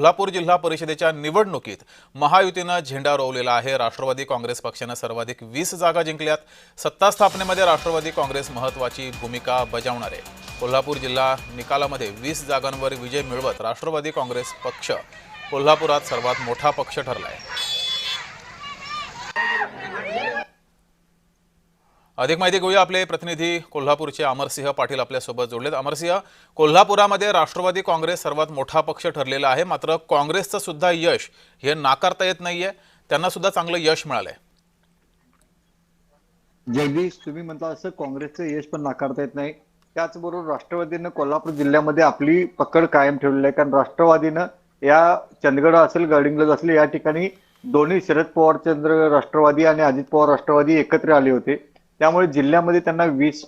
कोल्हापूर जिल्हा परिषदेच्या निवडणुकीत महायुतीनं झेंडा रोवलेला आहे। राष्ट्रवादी काँग्रेस पक्षाने सर्वाधिक 20 जागा जिंकल्यात। सत्ता स्थापनेमध्ये राष्ट्रवादी काँग्रेस महत्त्वाची भूमिका बजावणार आहे। कोल्हापूर जिल्हा निकालामध्ये 20 जागांवर विजय मिळवत राष्ट्रवादी काँग्रेस पक्ष कोल्हापुरात सर्वात मोठा पक्ष ठरला आहे। अधिक माहिती घेऊया, आपले प्रतिनिधी कोल्हापूरचे अमरसिंह पाटील आपल्या सोबत जोडलेत। अमरसिंह, कोल्हापुरामध्ये राष्ट्रवादी काँग्रेस सर्वात मोठा पक्ष ठरलेला आहे, मात्र काँग्रेसचं सुद्धा यश हे नाकारता येत नाहीये, त्यांना सुद्धा चांगलं यश मिळालंय। जगदीश, तुम्ही म्हणता असं काँग्रेसचं यश पण नाकारता येत नाही। त्याचबरोबर राष्ट्रवादीनं कोल्हापूर जिल्ह्यामध्ये आपली पकड कायम ठेवलेली आहे, कारण राष्ट्रवादीनं या चंदगड असेल गडिंग्लज असेल या ठिकाणी दोन्ही शरद पवार चंद्र राष्ट्रवादी आणि अजित पवार राष्ट्रवादी एकत्र आले होते, त्यामुळे जिल्ह्यामध्ये त्यांना 20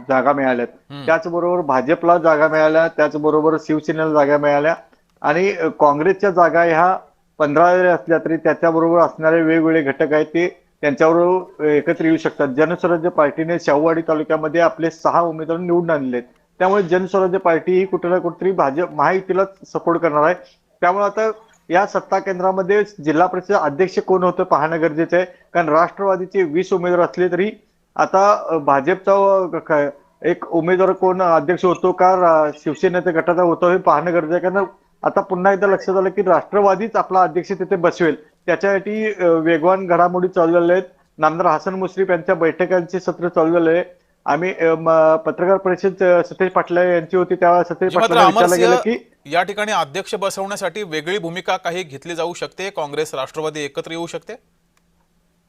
जागा मिळाल्यात। त्याचबरोबर भाजपला जागा मिळाल्या, त्याचबरोबर शिवसेनेला जागा मिळाल्या आणि काँग्रेसच्या जागा ह्या 15 जरी असल्या तरी त्याच्याबरोबर असणारे वेगवेगळे घटक आहेत ते त्यांच्याबरोबर एकत्र येऊ शकतात। जनस्वराज्य पार्टीने शाहूवाडी तालुक्यामध्ये आपले 6 उमेदवार निवडून आणले आहेत, त्यामुळे जनस्वराज्य पार्टी ही कुठे ना कुठेतरी भाजप महायुतीला सपोर्ट करणार आहे। त्यामुळे आता या सत्ता केंद्रामध्ये जिल्हा परिषद अध्यक्ष कोण होतं पाहणं गरजेचं आहे, कारण राष्ट्रवादीचे 20 उमेदवार असले तरी आता भाजपचा एक उमेदवार कोण अध्यक्ष होतो का शिवसेनेच्या गटाचा होतो हे पाहणं गरजेचं आहे, कारण आता पुन्हा एकदा लक्षात आलं की राष्ट्रवादीच आपला अध्यक्ष तिथे बसवेल, त्याच्यासाठी वेगवान घडामोडी चालू झालेल्या आहेत। नामदार हसन मुश्रीफ यांच्या बैठकांचे सत्र चालू झाले आहे। आम्ही पत्रकार परिषद सतेज पाटील यांची होती, त्यावेळेस सतेज पाटलांना विचारलं गेलं की या ठिकाणी अध्यक्ष बसवण्यासाठी वेगळी भूमिका काही घेतली जाऊ शकते, काँग्रेस राष्ट्रवादी एकत्र येऊ शकते।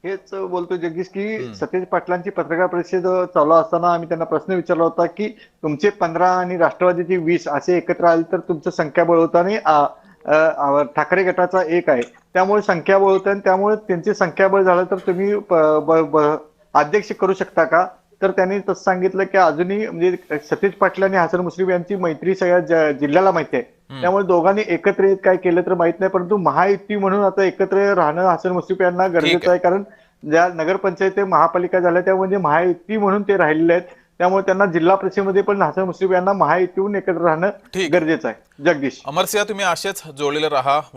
हेच बोलतो जगदीश की सतेज पाटलांची पत्रकार परिषद चालू असताना आम्ही त्यांना प्रश्न विचारला होता की तुमचे 15 आणि राष्ट्रवादीचे 20 असे एकत्र आले तर तुमचं संख्याबळ होतं आणि ठाकरे गटाचा 1 आहे, त्यामुळे संख्याबळ होतं आणि त्यामुळे त्यांचे संख्याबळ झालं तर तुम्ही अध्यक्ष करू शकता का? तर त्यांनी तसं सांगितलं की अजूनही म्हणजे सतेज पाटील आणि हसन मुश्रीफ यांची मैत्री सगळ्या जिल्ह्याला माहिती आहे, त्यामुळे दोघांनी एकत्र येत काय केलं तर माहित नाही, परंतु महायुती म्हणून आता एकत्र राहणं हसन मुश्रीफ यांना गरजेचं आहे, कारण ज्या नगरपंचायत महापालिका झाल्या त्या म्हणजे महायुती म्हणून ते राहिलेले आहेत, त्यामुळे त्यांना जिल्हा परिषदेमध्ये पण हसन मुश्रीफ यांना महायुतीहून एकत्र राहणं गरजेचं आहे। जगदीश, अमरसिंह, तुम्ही असेच जोडलेले राहा।